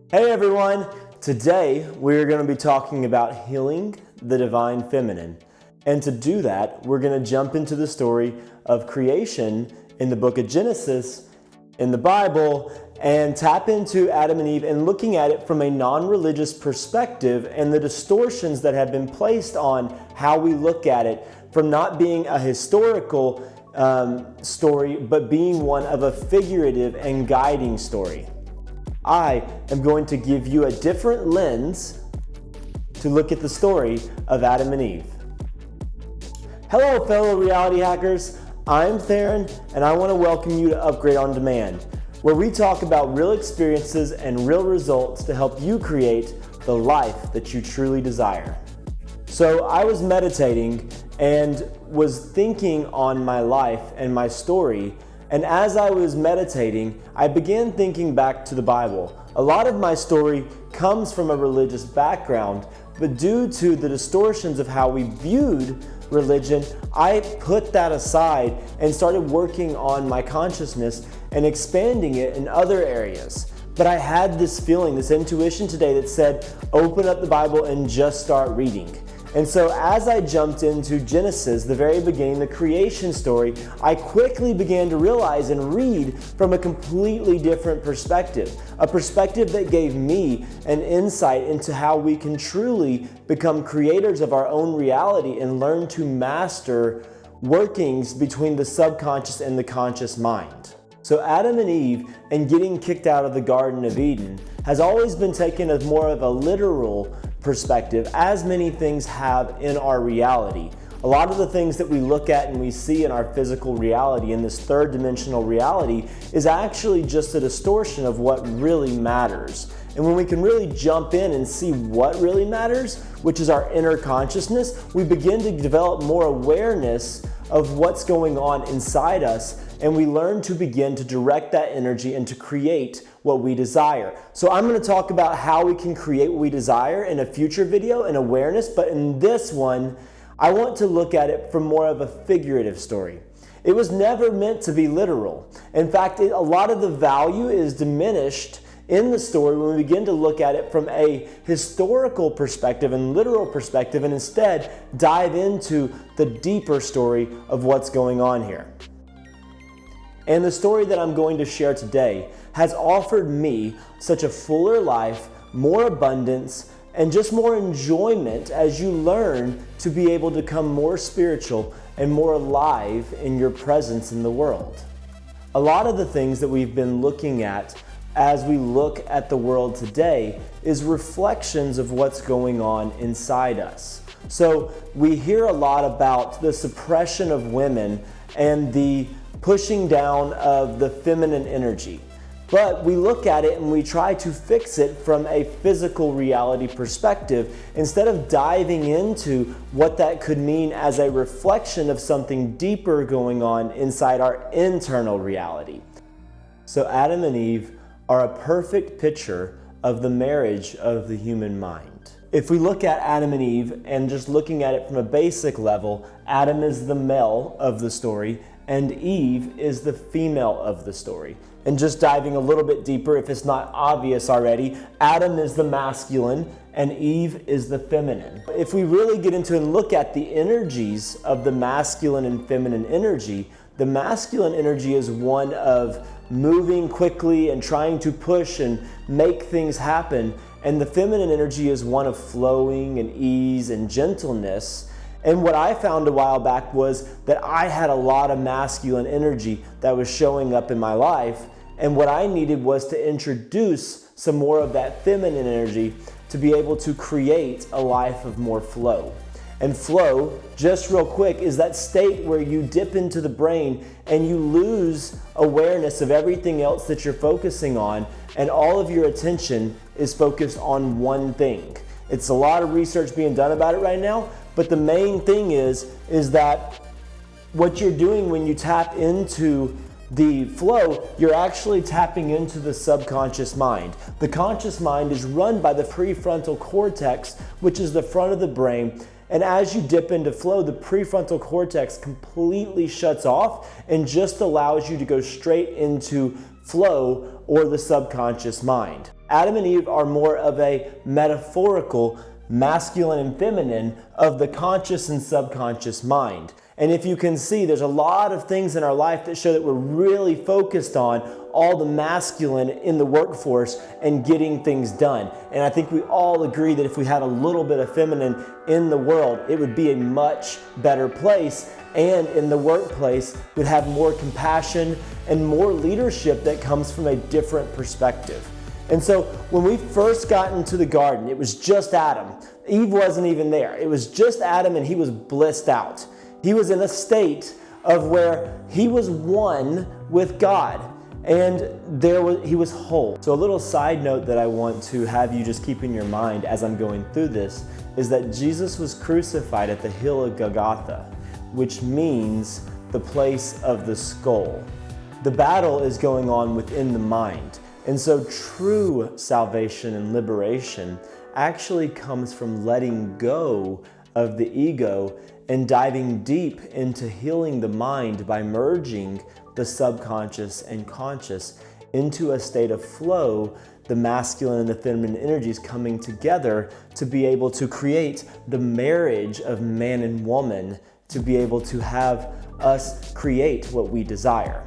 Hey everyone! Today we're going to be talking about healing the divine feminine. And to do that, we're going to jump into the story of creation in the book of Genesis in the Bible and tap into Adam and Eve and looking at it from a non-religious perspective and the distortions that have been placed on how we look at it from not being a historical story, but being one of a figurative and guiding story. I am going to give you a different lens to look at the story of Adam and Eve. Hello, fellow reality hackers. I'm Theron, and I want to welcome you to Upgrade on Demand, where we talk about real experiences and real results to help you create the life that you truly desire. So I was meditating and was thinking on my life and my story. And as I was meditating, I began thinking back to the Bible. A lot of my story comes from a religious background, but due to the distortions of how we viewed religion, I put that aside and started working on my consciousness and expanding it in other areas. But I had this feeling, this intuition today that said, open up the Bible and just start reading. And so as I jumped into Genesis, the very beginning, the creation story, I quickly began to realize and read from a completely different perspective. A perspective that gave me an insight into how we can truly become creators of our own reality and learn to master workings between the subconscious and the conscious mind. So Adam and Eve and getting kicked out of the Garden of Eden has always been taken as more of a literal perspective, as many things have in our reality. A lot of the things that we look at and we see in our physical reality, in this third dimensional reality, is actually just a distortion of what really matters. And when we can really jump in and see what really matters, which is our inner consciousness, we begin to develop more awareness of what's going on inside us, and we learn to begin to direct that energy and to create what we desire. So I'm going to talk about how we can create what we desire in a future video and awareness, but in this one, I want to look at it from more of a figurative story. It was never meant to be literal. In fact, a lot of the value is diminished in the story when we begin to look at it from a historical perspective and literal perspective, and instead dive into the deeper story of what's going on here. And the story that I'm going to share today has offered me such a fuller life, more abundance, and just more enjoyment as you learn to be able to become more spiritual and more alive in your presence in the world. A lot of the things that we've been looking at as we look at the world today is reflections of what's going on inside us. So we hear a lot about the suppression of women and the pushing down of the feminine energy. But we look at it and we try to fix it from a physical reality perspective instead of diving into what that could mean as a reflection of something deeper going on inside our internal reality. So Adam and Eve are a perfect picture of the marriage of the human mind. If we look at Adam and Eve and just looking at it from a basic level, Adam is the male of the story and Eve is the female of the story. And just diving a little bit deeper, if it's not obvious already, Adam is the masculine and Eve is the feminine. If we really get into and look at the energies of the masculine and feminine energy, the masculine energy is one of moving quickly and trying to push and make things happen, and the feminine energy is one of flowing and ease and gentleness. And what I found a while back was that I had a lot of masculine energy that was showing up in my life, and what I needed was to introduce some more of that feminine energy to be able to create a life of more flow. And flow, just real quick, is that state where you dip into the brain and you lose awareness of everything else that you're focusing on, and all of your attention is focused on one thing. It's a lot of research being done about it right now, but the main thing is that what you're doing when you tap into the flow, you're actually tapping into the subconscious mind. The conscious mind is run by the prefrontal cortex, which is the front of the brain. And as you dip into flow, the prefrontal cortex completely shuts off and just allows you to go straight into flow or the subconscious mind. Adam and Eve are more of a metaphorical masculine and feminine of the conscious and subconscious mind. And if you can see, there's a lot of things in our life that show that we're really focused on all the masculine in the workforce and getting things done. And I think we all agree that if we had a little bit of feminine in the world, it would be a much better place. And in the workplace, we'd have more compassion and more leadership that comes from a different perspective. And so when we first got into the garden, it was just Adam. Eve wasn't even there. It was just Adam, and he was blissed out. He was in a state of where he was one with God, and he was whole. So a little side note that I want to have you just keep in your mind as I'm going through this is that Jesus was crucified at the hill of Golgotha, which means the place of the skull. The battle is going on within the mind. And so true salvation and liberation actually comes from letting go of the ego and diving deep into healing the mind by merging the subconscious and conscious into a state of flow, the masculine and the feminine energies coming together to be able to create the marriage of man and woman, to be able to have us create what we desire.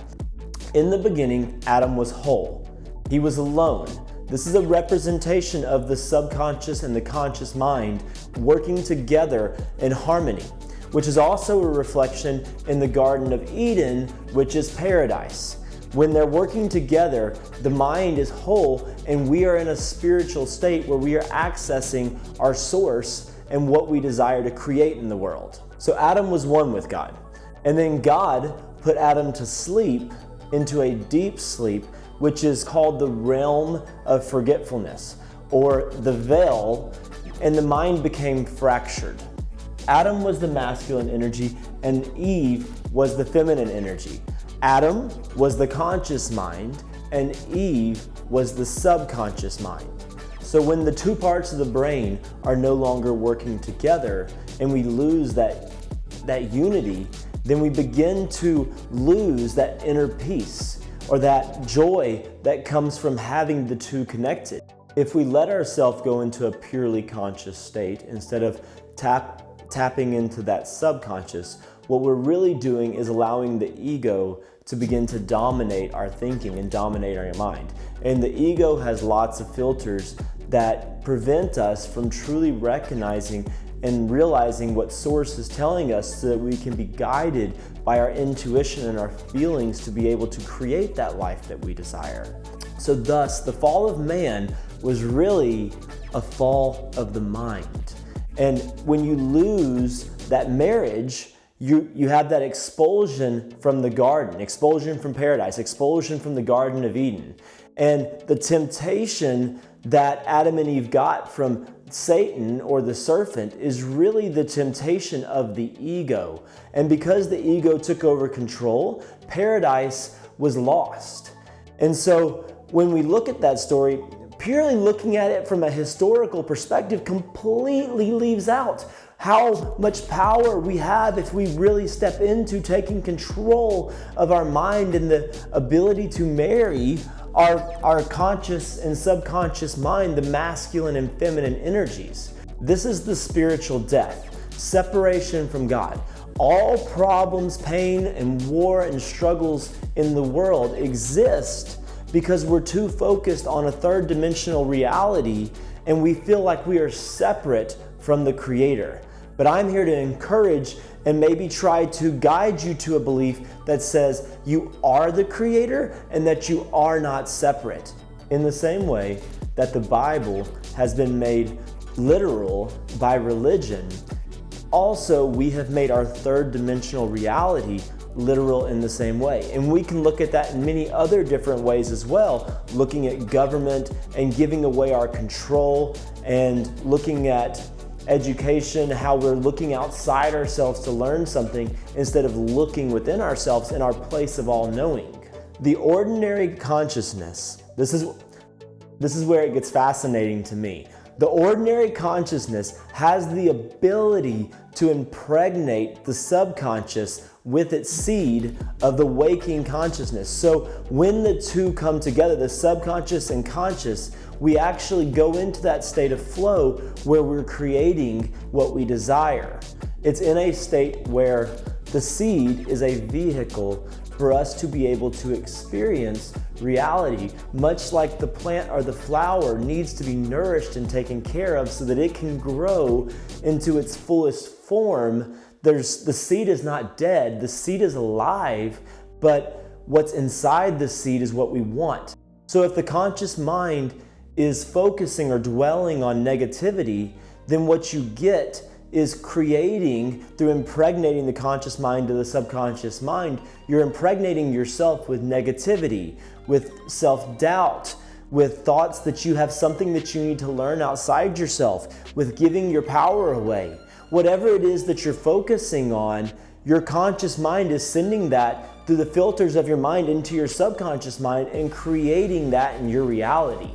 In the beginning, Adam was whole. He was alone. This is a representation of the subconscious and the conscious mind working together in harmony, which is also a reflection in the Garden of Eden, which is paradise. When they're working together, the mind is whole, and we are in a spiritual state where we are accessing our source and what we desire to create in the world. So Adam was one with God. And then God put Adam to sleep into a deep sleep, which is called the realm of forgetfulness, or the veil, and the mind became fractured. Adam was the masculine energy, and Eve was the feminine energy. Adam was the conscious mind, and Eve was the subconscious mind. So when the two parts of the brain are no longer working together, and we lose that unity, then we begin to lose that inner peace, or that joy that comes from having the two connected. If we let ourselves go into a purely conscious state instead of tapping into that subconscious, what we're really doing is allowing the ego to begin to dominate our thinking and dominate our mind. And the ego has lots of filters that prevent us from truly recognizing and realizing what Source is telling us so that we can be guided by our intuition and our feelings to be able to create that life that we desire. So thus, the fall of man was really a fall of the mind. And when you lose that marriage, you have that expulsion from the garden, expulsion from paradise, expulsion from the Garden of Eden. And the temptation that Adam and Eve got from Satan or the serpent is really the temptation of the ego. And because the ego took over control, paradise was lost. And so when we look at that story, purely looking at it from a historical perspective completely leaves out how much power we have if we really step into taking control of our mind and the ability to marry our conscious and subconscious mind, the masculine and feminine energies. This is the spiritual death, separation from God. All problems, pain, and war and struggles in the world exist because we're too focused on a third dimensional reality and we feel like we are separate from the Creator. But I'm here to encourage and maybe try to guide you to a belief that says you are the Creator and that you are not separate. In the same way that the Bible has been made literal by religion, also we have made our third dimensional reality literal in the same way. And we can look at that in many other different ways as well, looking at government and giving away our control, and looking at education, how we're looking outside ourselves to learn something instead of looking within ourselves in our place of all-knowing. The ordinary consciousness, this is where it gets fascinating to me. The ordinary consciousness has the ability to impregnate the subconscious with its seed of the waking consciousness. So when the two come together, the subconscious and conscious, we actually go into that state of flow where we're creating what we desire. It's in a state where the seed is a vehicle for us to be able to experience reality, much like the plant or the flower needs to be nourished and taken care of so that it can grow into its fullest form. The seed is not dead, the seed is alive, but what's inside the seed is what we want. So if the conscious mind is focusing or dwelling on negativity, then what you get is creating, through impregnating the conscious mind to the subconscious mind, you're impregnating yourself with negativity, with self-doubt, with thoughts that you have something that you need to learn outside yourself, with giving your power away. Whatever it is that you're focusing on, your conscious mind is sending that through the filters of your mind into your subconscious mind and creating that in your reality.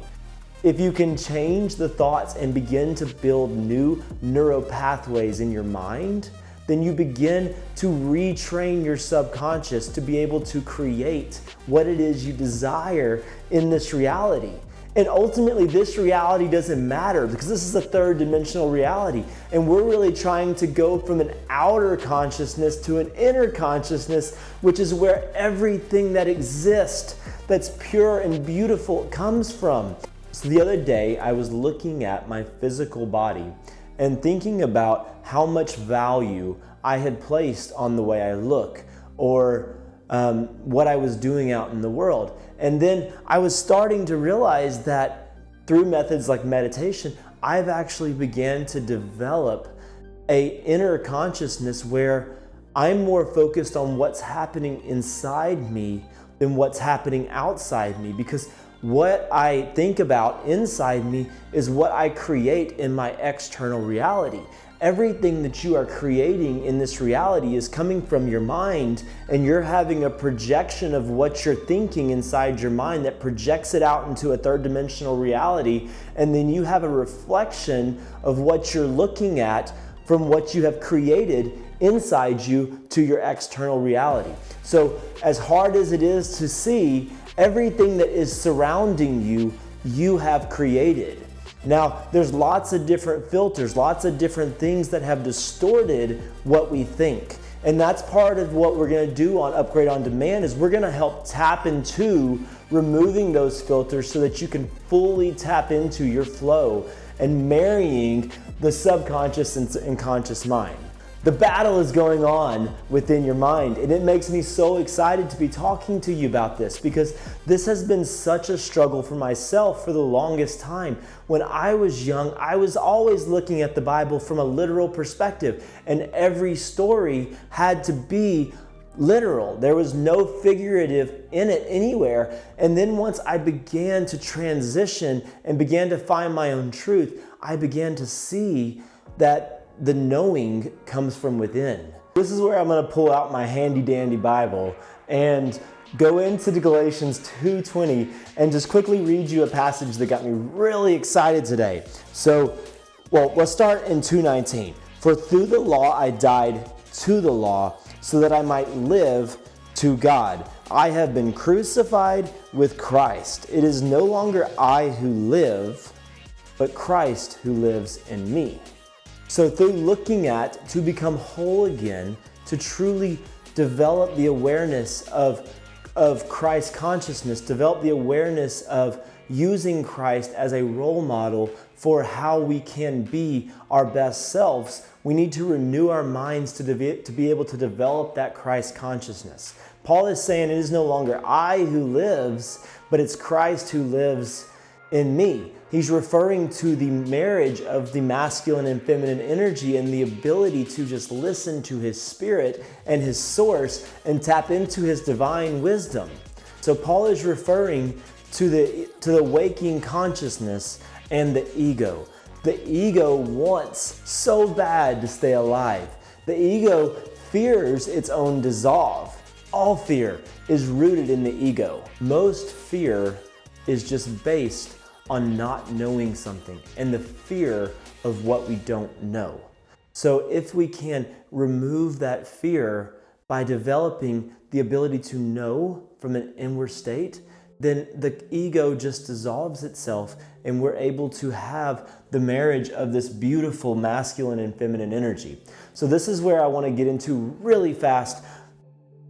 If you can change the thoughts and begin to build new neural pathways in your mind, then you begin to retrain your subconscious to be able to create what it is you desire in this reality. And ultimately, this reality doesn't matter because this is a third dimensional reality. And we're really trying to go from an outer consciousness to an inner consciousness, which is where everything that exists that's pure and beautiful comes from. So the other day, I was looking at my physical body and thinking about how much value I had placed on the way I look or what I was doing out in the world. And then I was starting to realize that through methods like meditation, I've actually began to develop an inner consciousness where I'm more focused on what's happening inside me than what's happening outside me, because what I think about inside me is what I create in my external reality. Everything that you are creating in this reality is coming from your mind, and you're having a projection of what you're thinking inside your mind that projects it out into a third dimensional reality, and then you have a reflection of what you're looking at from what you have created inside you to your external reality. So as hard as it is to see, everything that is surrounding you, you have created. Now, there's lots of different filters, lots of different things that have distorted what we think. And that's part of what we're going to do on Upgrade on Demand is we're going to help tap into removing those filters so that you can fully tap into your flow and marrying the subconscious and conscious mind. The battle is going on within your mind, and it makes me so excited to be talking to you about this because this has been such a struggle for myself for the longest time. When I was young, I was always looking at the Bible from a literal perspective, and every story had to be literal. There was no figurative in it anywhere. And then once I began to transition and began to find my own truth, I began to see that the knowing comes from within. This is where I'm going to pull out my handy dandy Bible and go into the Galatians 2:20 and just quickly read you a passage that got me really excited today. So, let's start in 2:19. For through the law I died to the law so that I might live to God. I have been crucified with Christ. It is no longer I who live, but Christ who lives in me. So through looking at, to become whole again, to truly develop the awareness of Christ consciousness, develop the awareness of using Christ as a role model for how we can be our best selves, we need to renew our minds to be able to develop that Christ consciousness. Paul is saying it is no longer I who lives, but it's Christ who lives in me. He's referring to the marriage of the masculine and feminine energy and the ability to just listen to his spirit and his source and tap into his divine wisdom. So Paul is referring to the waking consciousness and the ego. The ego wants so bad to stay alive. The ego fears its own dissolve. All fear is rooted in the ego. Most fear is just based on not knowing something and the fear of what we don't know. So if we can remove that fear by developing the ability to know from an inward state, then the ego just dissolves itself and we're able to have the marriage of this beautiful masculine and feminine energy. So this is where I want to get into really fast,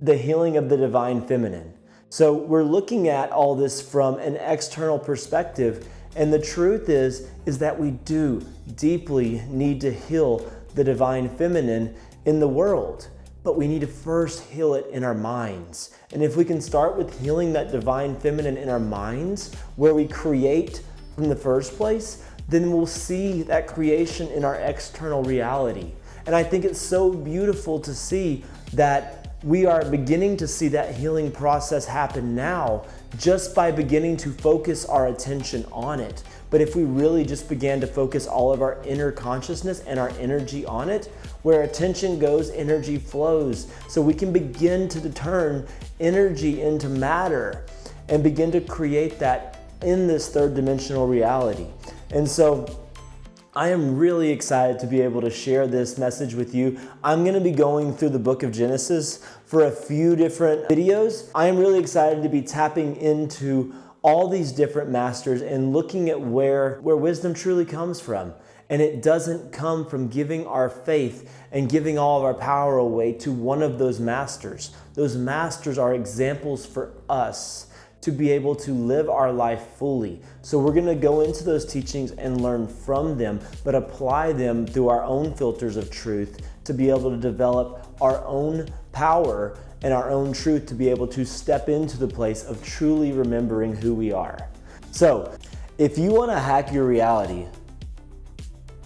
the healing of the divine feminine. So we're looking at all this from an external perspective, and the truth is that we do deeply need to heal the divine feminine in the world. But we need to first heal it in our minds. And if we can start with healing that divine feminine in our minds, where we create from the first place, then we'll see that creation in our external reality. And I think it's so beautiful to see that we are beginning to see that healing process happen now just by beginning to focus our attention on it. But if we really just began to focus all of our inner consciousness and our energy on it, where attention goes, energy flows. So we can begin to turn energy into matter and begin to create that in this third dimensional reality. And so I am really excited to be able to share this message with you. I'm going to be going through the book of Genesis for a few different videos. I am really excited to be tapping into all these different masters and looking at where wisdom truly comes from. And it doesn't come from giving our faith and giving all of our power away to one of those masters. Those masters are examples for us to be able to live our life fully. So we're going to go into those teachings and learn from them, but apply them through our own filters of truth to be able to develop our own power and our own truth to be able to step into the place of truly remembering who we are. So if you want to hack your reality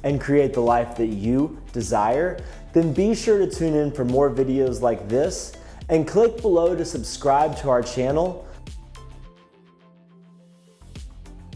and create the life that you desire, then be sure to tune in for more videos like this and click below to subscribe to our channel